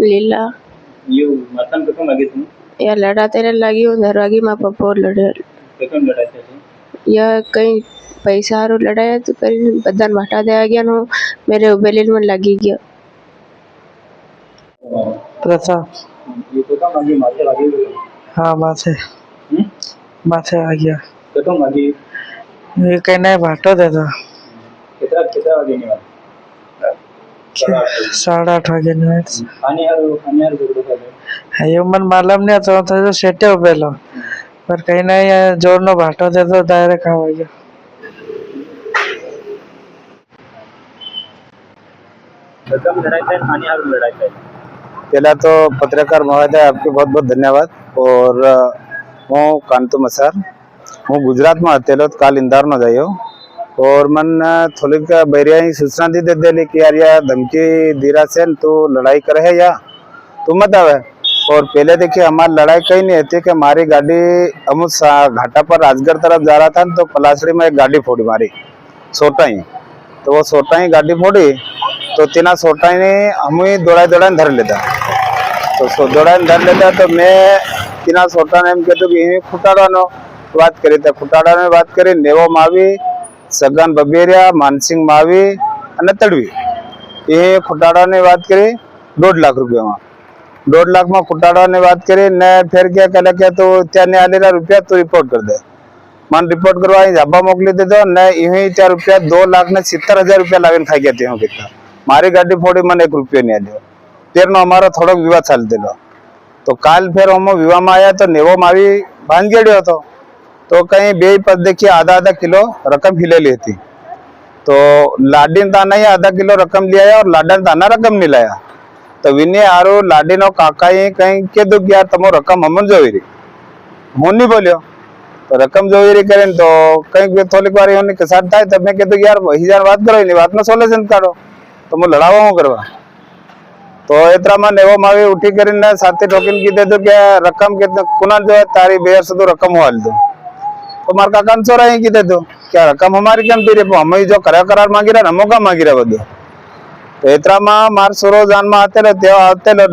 લીલા એવું માતાને કથમ લાગી તું યા લડા તેને લાગ્યું દરવાગીમાં પપ્પો લડે કથમ લડાઈ થઈ યા કંઈ પૈસા હારું લડાયા તો કરીને બધાને વાટા દેવા ગયા નો મેરે ઉભેલી મને લાગી ગયો प्रताप ये कथम लागी माथे लागी हाँ माथे माथे आ गया कथम लागी ये कहना भाटो देता कितना कितना वागे नहीं वाला 8:30 वागे नहीं खाने यार झगड़ो कर ये मन मालूम नहीं तो तो सेटे उबेलो पर कहीं ना जोर नो भाटो देतो डायरेक्ट आ गया कथम लड़ाई था खाने यार लड़ाई था पहला तो पत्रकार महोदय आपके बहुत बहुत धन्यवाद और હું કાંતુ મસાર હું ગુજરાતમાં હતેલો કાલ ઇન્દારનો જયો और मन थोड़ी बैरिया सूचना दी दे देली कि यार या धमकी दीरा से तू लड़ाई करे है या तू मत आवे और पहले देखिए हमारी लड़ाई कहीं नहीं होती कि हमारी गाड़ी हम उस घाटा पर राजगढ़ तरफ जा रहा था तो पलासड़ी में एक गाड़ी फोड़ी मारी सोटाई तो वो सोटाई गाड़ी फोड़ी तो तीना सोटाई ने हम ही दौड़ा धर लेता तो दौड़ा धर लेता तो मैं तीना सोटा ने एम कहते कि खूटाड़ो बात करी तो खूटाड़ा ने बात करी नेवो मावी सगन बबेरिया मानसिंह मावी અને તડવી એ ખુટાડાની વાત કરી 1.5 લાખ રૂપિયામાં 1.5 લાખમાં ખુટાડાની વાત કરી ને ફેર કે કહે કે તું ત્યાં આલેલા રૂપિયા તું રિપોર્ટ કરી દે મને રિપોર્ટ કરવા અહીં જાબા મોકલી દીધો ને અહીં ત્યાં રૂપિયા 2,70,000 રૂપિયા લાવીને ખાઈ ગયા ત્યાં કેટલા મારી ગાડી ફોડી મને 1 રૂપિયો નહીં આલ્યો તેરનો અમારો થોડોક વિવાદ ચાલતેલો તો કાલ ફેર અમે વિવાહમાં આવ્યા તો નેવો માવી ભાંગેડ્યો હતો तो कहीं बे पद देखिए आधा किलो रकम हिलेली थी तो लाडी ताना ही आधा किलो रकम लिया और लाडन ताना रकम नहीं लाया तो विने आरो लाडी नो काका ही कहीं के दो यार तमो रकम हमन जोई रही हूं नहीं बोलियो तो रकम जोई रही करें तो कहीं थोड़ी बार होने के साथ था तब मैं कहते यार वही जान बात करो नहीं बात में सोल्यूशन काढो तो मैं लड़ावा हूं करवा तो इतना में नेवो मावी उठी करीने साथी ठोकीन की दे दो कि रकम कितने कुना जो है तारी बेर से तो रकम हाल दो तो मार काका ने चोरा की दे दो क्या रकम हमारी केम पी रही हम जो करार मांगी रहा हम का मांगी रहा बधु तो इतना में मार सोरो जान में आते ने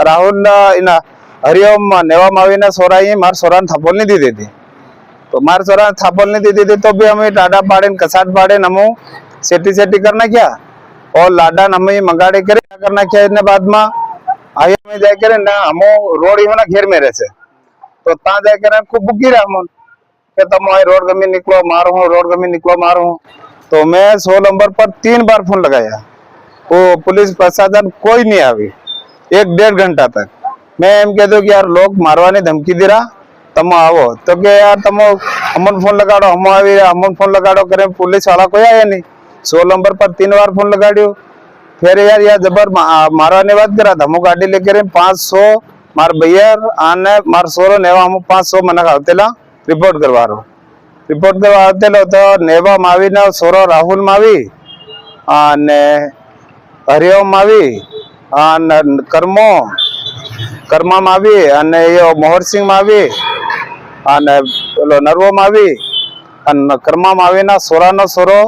राहुल इना हरिओम नेवा मावी ने सोरा ही मार सोरा ने थापोल नहीं दी देती तो मार सोरा ने थापोल नहीं दी देती तो भी हमें टाडा पाड़े कसाट पाड़े नमो सेटी करना क्या और लाडा हमें मंगाड़े करे करना क्या इतने बाद में आई में जाकर ना हम रोड ही ना घेर में रहे तो ता जाकर खूब बुकी रहा हम कि तुम रोड गमी निकलो मारो हूँ रोड गमी निकलो मारो हूँ तो मैं 100 नंबर पर 3 बार फोन लगाया वो पुलिस प्रशासन कोई नहीं आई 1-1.5 घंटा तक मैं एम कह दो कि यार लोग मारवानी धमकी दे रहा तुम आओ तो क्या यार तुम हमन फोन लगाड़ो हम आवी हमन फोन लगाड़ो करे पुलिस वाला कोई आया नहीं 100 नंबर पर 3 बार फोन लगाड़ियो फिर यार यार जबर मारवानी बात करा था हम गाड़ी लेकर 500 मार भैया आने मार सोरो नेवा हम 500 मन आवतेला रिपोर्ट करवा तो नेवा मावी ने सोरो राहुल मावी हरिओम मावी कर्मा मावी मोहर सिंह मावी नरवो मावी कर्मा मावी ना सोरा नो सोरो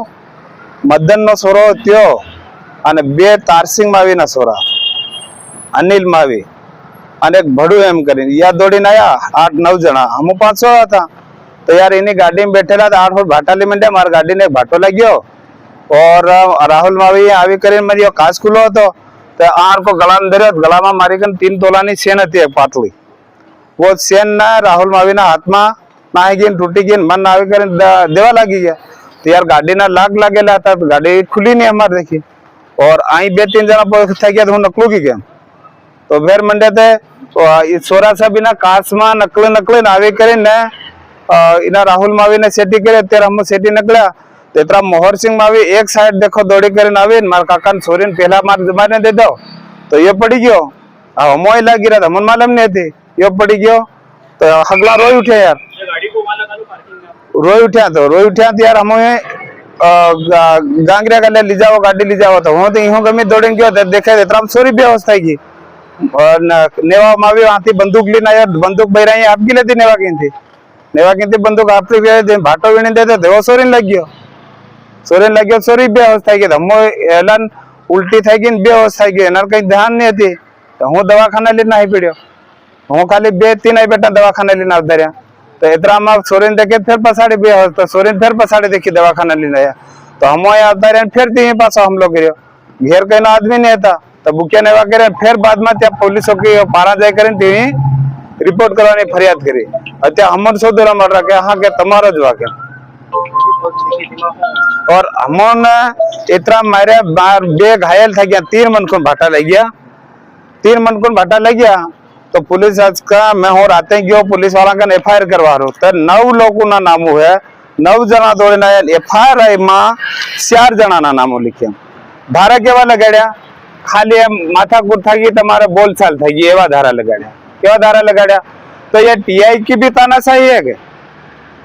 मदन नो सोरो त्यो बे तारसिंह मावी ना सोरा अनिल मावी एक भड़ू एम करी या दौड़ी आया 8-9 जना हम 500 था तो यार इन्हीं गाड़ी में बैठेला तो 8 फुट भाटा ली मंडे मार गाड़ी ने भाटो लग्यो और राहुल मावी आवी करी मरी काच खुलो तो आर को गला में धर्यो गला में मारी कन 3 तोलानी सेन हती एक पातली वो सेन ना राहुल मावी ना हाथ में नाही गई टूटी गई मन आवी करी देवा लगी गया तो यार गाड़ी ना लाग लागेला था तो गाड़ी खुली नहीं हमारे देखी और आई 2-3 जना थी गया तो हूँ नकलू की गया तो फिर मंडे थे सोरा सा बिना कास में नकले नावी करे ने इना राहुल मावी ने सेटी करे तेरा हम सेटी नकल्या तेरा मोहर सिंह मावी एक साइड देखो दौड़ी करे नावी मार काका सोरी ने पहला मार जमाने दे दो तो ये पड़ी गयो मोय लागी रहा मन मालूम नहीं थी ये पड़ी गयो तो हगला रोई उठे यार रोई उठा तो यार हमें गांगरिया का ले जाओ गाड़ी ले जाओ तो तो इहो गमी दौड़े गयो देखे इतना सोरी व्यवस्था की और नेवा मावी वहां थी बंदूक ली ना यार बंदूक बहराई आपकी लेती नेवा की थी बंदूक आपकी भाटो वीणी देते थे वो सोरी लग गयो सोरी बेहोश થઈ ગઈ ધમો એલાન ઉલટી થઈ ગઈ ને બેહોશ થઈ ગઈ એના કઈ ધ્યાન નહીં હતી तो हूँ दवाखाना लेना ही पड़ो। हूँ खाली 2-3 आई बेटा दवाखाना लेना उतरिया तो इतना में सोरीन देखे फिर पछाड़ी भी तो सोरीन फिर पछाड़ी देखी दवाखाना लेना आया तो हम उतरिया फिर तीन पास हम लोग घेर कहीं आदमी नहीं था तो बुकिया ने करे फिर बाद में त्या पुलिस की पारा जाए करें रिपोर्ट करवानी फरियाद करी अत्या हमन शोधरा मर रहा हाँ के तमारो ज वाके और हमन इतना मारे 2 घायल था गया 3 मन को भाटा लग गया 3 मन को भाटा लग गया तो पुलिस आज का मैं हो राते गयो पुलिस वाला का FIR करवा रो तो 9 लोगों ना नामो है 9 जना दौड़े ना FIR है मां 4 जना ना नामो लिखे धारा केवा लगाड्या खाली माथा कूट था तमारे बोलचाल था एवा धारा लगाड्या केवा धारा लगाड्या तो ये TI की भी तानाशाही है के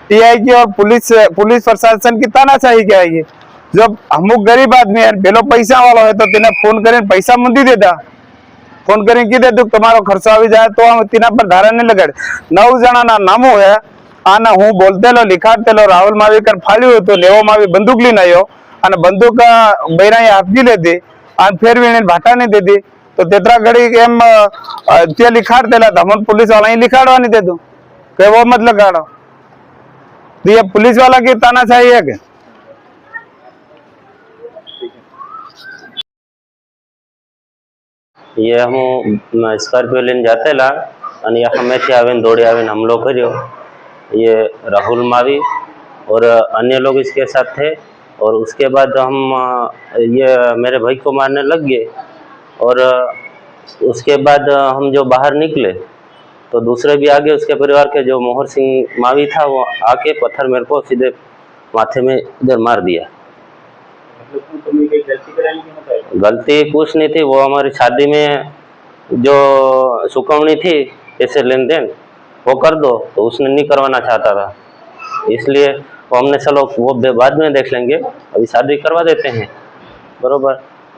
TI की और पुलिस प्रशासन की तानाशाही क्या है जब अमुक गरीब आदमी है पेलो पैसा वाला है तो तेने फोन करें पैसा मंदी देता फोन करें की दे दू तुम्हारो खर्चो આવી જાય तो हम तीना पर धारा नहीं लगाड़े 9 जना ना नामो है आना हूँ बोलते लो लिखाते लो राहुल मावीकर फाड़્યું तो लेवो मावी बंदूक लीने आयो અને બંદૂક બૈરાએ આપી લીધી અને ફેર વીણે ભાટા ને દીધી તો તેતરા ઘડી એમ તે लिखाड़तेला तो हमन पुलिस वाला ही लिखाड़वा नहीं देतो के वो मत लगाड़ो तो ये पुलिस वाला की तानाशाही है के ये हम स्कॉर्पियो लेने जाते ला અને હમેથી આવીને દોડી આવીને हमलो કર્યો। ये राहुल मावी और अन्य लोग इसके साथ थे और उसके बाद हम ये मेरे भाई को मारने लग गए और उसके बाद हम जो बाहर निकले तो दूसरे भी आगे उसके परिवार के जो मोहर सिंह मावी था वो आके पत्थर मेरे को सीधे माथे में इधर मार दिया। गलती कुछ नहीं थी, वो हमारी शादी में जो सुकवनी थी ऐसे लेन देन वो कर दो तो उसने नहीं करवाना चाहता था, इसलिए वो हमने चलो वो बाद में देख लेंगे अभी शादी करवा देते हैं बरोबर।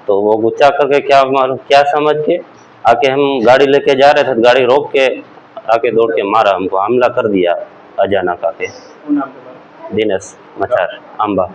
तो वो गुस्सा करके क्या समझ के आके हम गाड़ी लेके जा रहे थे तो गाड़ी रोक के आके दौड़ के मारा, हमको हमला कर दिया अचानक आके। दिनेश मचार आंबा।